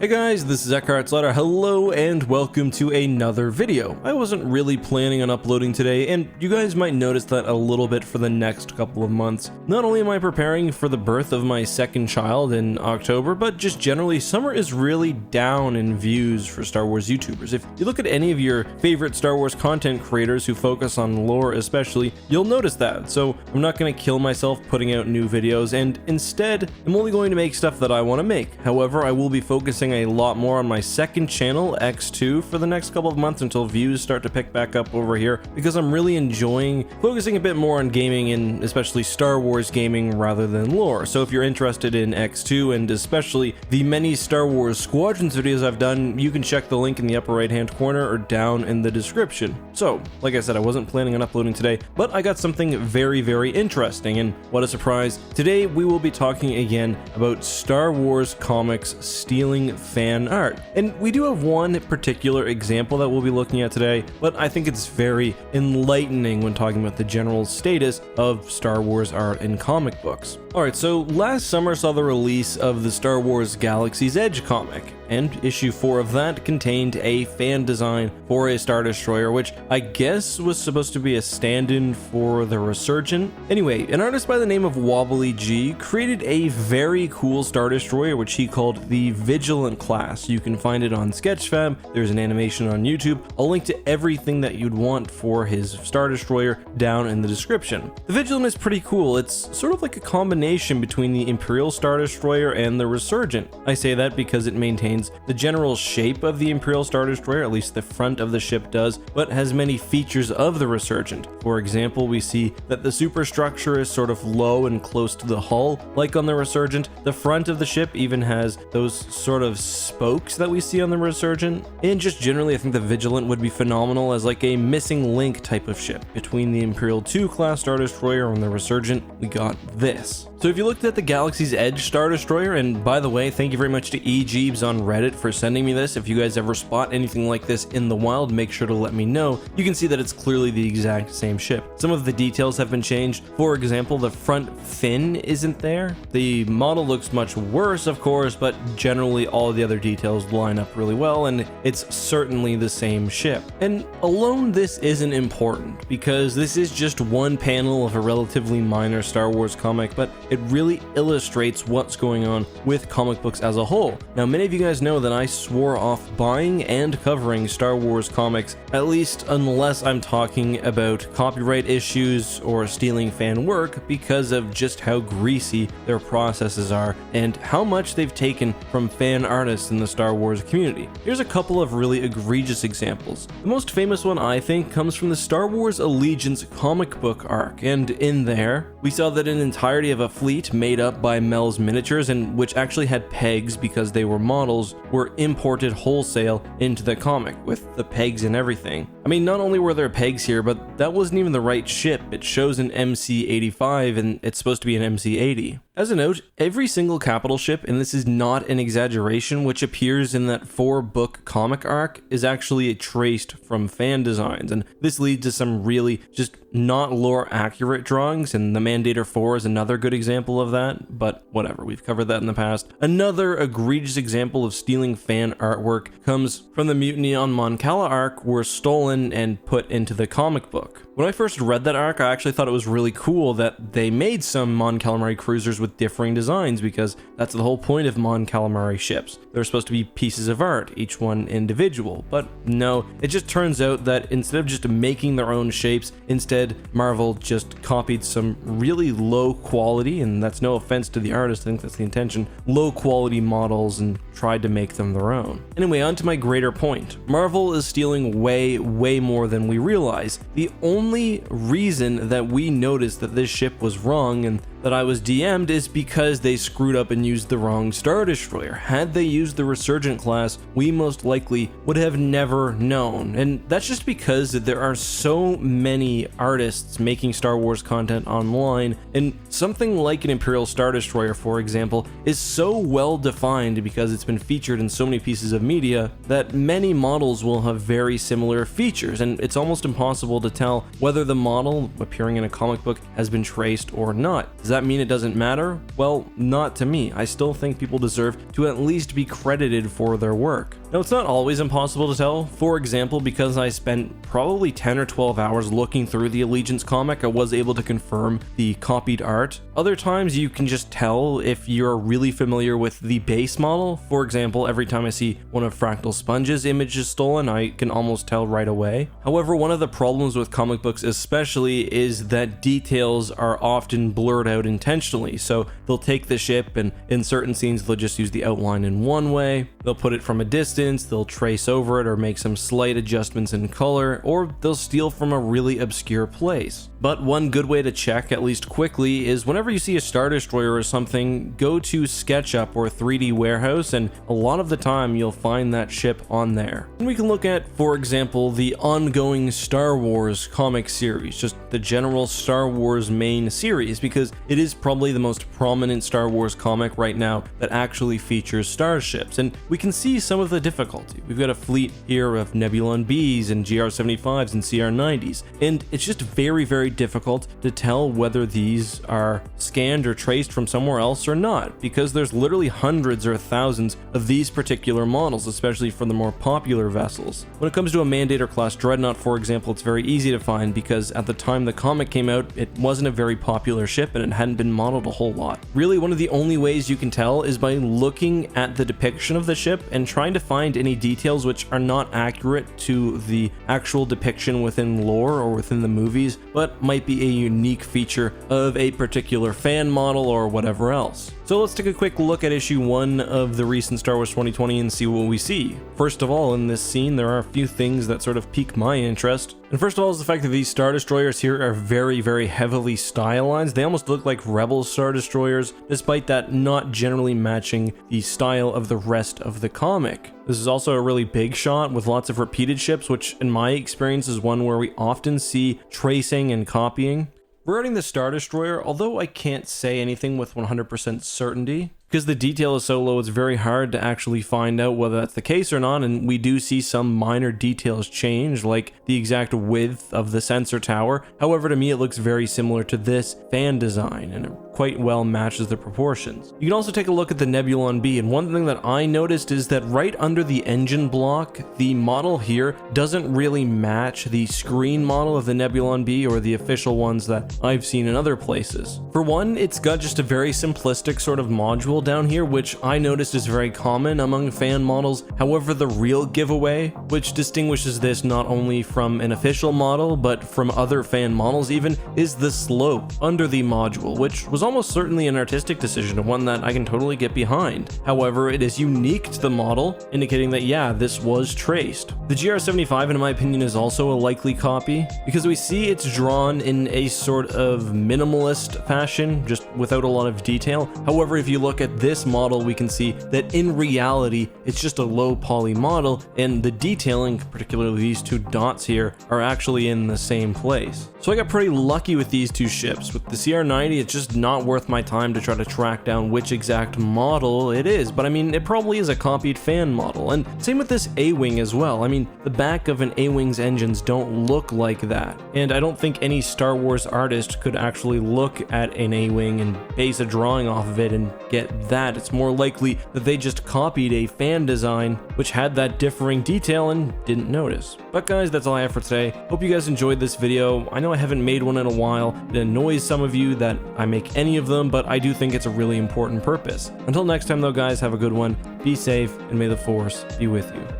Hey guys, this is Eckhart Hello and welcome to another video. I wasn't really planning on uploading today, and you guys might notice that a little bit for the next couple of months. Not only am I preparing for the birth of my second child in October, but just generally summer is really down in views for Star Wars YouTubers. If you look at any of your favorite Star Wars content creators who focus on lore especially, you'll notice that. So I'm not going to kill myself putting out new videos, and instead I'm only going to make stuff that I want to make. However, I will be focusing a lot more on my second channel, X2, for the next couple of months until views start to pick back up over here, because I'm really enjoying focusing a bit more on gaming and especially Star Wars gaming rather than lore. So if you're interested in X2 and especially the many Star Wars Squadrons videos I've done, you can check the link in the upper right hand corner or down in the description. So, like I said, I wasn't planning on uploading today, but I got something very interesting, and what a surprise. Today we will be talking again about Star Wars comics stealing fan art. And we do have one particular example that we'll be looking at today, but I think it's very enlightening when talking about the general status of Star Wars art in comic books. Alright, so last summer saw the release of the Star Wars Galaxy's Edge comic, and issue 4 of that contained a fan design for a Star Destroyer, which I guess was supposed to be a stand-in for the Resurgent. Anyway, an artist by the name of Wobbly G created a very cool Star Destroyer which he called the Vigilant class. You can find it on Sketchfab, there's an animation on YouTube. I'll link to everything that you'd want for his Star Destroyer down in the description. The Vigilant is pretty cool. It's sort of like a combination between the Imperial Star Destroyer and the Resurgent. I say that because it maintains the general shape of the Imperial Star Destroyer, at least the front of the ship does, but has many features of the Resurgent. For example, we see that the superstructure is sort of low and close to the hull, like on the Resurgent. The front of the ship even has those sort of spokes that we see on the Resurgent, and just generally I think the Vigilant would be phenomenal as like a missing link type of ship. Between the Imperial 2 class Star Destroyer and the Resurgent, we got this. So if you looked at the Galaxy's Edge Star Destroyer, and by the way, thank you very much to eJeebs on Reddit for sending me this. If you guys ever spot anything like this in the wild, make sure to let me know. You can see that it's clearly the exact same ship. Some of the details have been changed. For example, the front fin isn't there. The model looks much worse, of course, but generally all the other details line up really well, and it's certainly the same ship. And alone, this isn't important, because this is just one panel of a relatively minor Star Wars comic, but it really illustrates what's going on with comic books as a whole. Now, many of you guys know that I swore off buying and covering Star Wars comics, at least unless I'm talking about copyright issues or stealing fan work, because of just how greasy their processes are and how much they've taken from fan artists in the Star Wars community. Here's a couple of really egregious examples. The most famous one, I think, comes from the Star Wars Allegiance comic book arc, and in there, we saw that an entirety of a fleet made up by Mel's miniatures, and which actually had pegs because they were models, were imported wholesale into the comic with the pegs and everything. I mean, not only were there pegs here, but that wasn't even the right ship. It shows an MC-85 and it's supposed to be an MC-80. As a note, every single capital ship, and this is not an exaggeration, which appears in that 4-book comic arc is actually traced from fan designs, and this leads to some really just not lore accurate drawings, and the Mandator 4 is another good example of that, but whatever, we've covered that in the past. Another egregious example of stealing fan artwork comes from the Mutiny on Mon Cala arc, were stolen and put into the comic book. When I first read that arc, I actually thought it was really cool that they made some Mon Calamari cruisers with differing designs, because that's the whole point of Mon Calamari ships. They're supposed to be pieces of art, each one individual, but no, it just turns out that instead of just making their own shapes, instead Marvel just copied some really low quality, and that's no offense to the artist, I think that's the intention, low quality models and tried to make them their own. Anyway, on to my greater point. Marvel is stealing way more than we realize. The only reason that we noticed that this ship was wrong and that I was DM'd is because they screwed up and used the wrong Star Destroyer. Had they used the Resurgent class, we most likely would have never known. And that's just because there are so many artists making Star Wars content online, and something like an Imperial Star Destroyer, for example, is so well defined because it's been featured in so many pieces of media that many models will have very similar features, and it's almost impossible to tell whether the model appearing in a comic book has been traced or not. Does that mean it doesn't matter? Well, not to me. I still think people deserve to at least be credited for their work. Now, it's not always impossible to tell. For example, because I spent probably 10 or 12 hours looking through the Allegiance comic, I was able to confirm the copied art. Other times you can just tell if you're really familiar with the base model. For example, every time I see one of Fractal Sponge's images stolen, I can almost tell right away. However, one of the problems with comic books especially is that details are often blurred out intentionally. So they'll take the ship and in certain scenes they'll just use the outline in one way, they'll put it from a distance, they'll trace over it or make some slight adjustments in color, or they'll steal from a really obscure place. But one good way to check, at least quickly, is whenever you see a Star Destroyer or something, go to SketchUp or 3D Warehouse, and a lot of the time you'll find that ship on there. And we can look at, for example, the ongoing Star Wars comic series, just the general Star Wars main series, because it is probably the most prominent Star Wars comic right now that actually features starships, and we can see some of the difficulty. We've got a fleet here of Nebulon Bs and GR75s and CR90s, and it's just very difficult to tell whether these are scanned or traced from somewhere else or not, because there's literally hundreds or thousands of these particular models, especially for the more popular vessels. When it comes to a Mandator class Dreadnought, for example, it's very easy to find because at the time the comic came out, it wasn't a very popular ship and it hadn't been modeled a whole lot. Really, one of the only ways you can tell is by looking at the depiction of the ship and trying to find any details which are not accurate to the actual depiction within lore or within the movies, but might be a unique feature of a particular fan model or whatever else. So let's take a quick look at issue 1 of the recent Star Wars 2020 and see what we see. First of all, in this scene, there are a few things that sort of pique my interest. And first of all is the fact that these Star Destroyers here are very heavily stylized. They almost look like Rebel Star Destroyers, despite that not generally matching the style of the rest of the comic. This is also a really big shot with lots of repeated ships, which in my experience is one where we often see tracing and copying. Regarding the Star Destroyer, although I can't say anything with 100% certainty, because the detail is so low, it's very hard to actually find out whether that's the case or not, and we do see some minor details change, like the exact width of the sensor tower. However, to me it looks very similar to this fan design, and it quite well matches the proportions. You can also take a look at the Nebulon B, and one thing that I noticed is that right under the engine block, the model here doesn't really match the screen model of the Nebulon B or the official ones that I've seen in other places. For one, it's got just a very simplistic sort of module down here, which I noticed is very common among fan models. However, the real giveaway, which distinguishes this not only from an official model, but from other fan models even, is the slope under the module, which was almost certainly an artistic decision, one that I can totally get behind. However, it is unique to the model, indicating that yeah, this was traced. The GR75, in my opinion, is also a likely copy, because we see it's drawn in a sort of minimalist fashion, just without a lot of detail. However, if you look at this model, we can see that in reality, it's just a low poly model, and the detailing, particularly these two dots here, are actually in the same place. So I got pretty lucky with these two ships. With the CR90, it's just not worth my time to try to track down which exact model it is, but I mean, it probably is a copied fan model. And same with this A-Wing as well. I mean, the back of an A-Wing's engines don't look like that, and I don't think any Star Wars artist could actually look at an A-Wing and base a drawing off of it and get that. It's more likely that they just copied a fan design which had that differing detail and didn't notice. But guys, that's all I have for today. Hope you guys enjoyed this video. I know I haven't made one in a while. It annoys some of you that I make any of them, but I do think it's a really important purpose. Until next time though guys, have a good one, be safe, and may the Force be with you.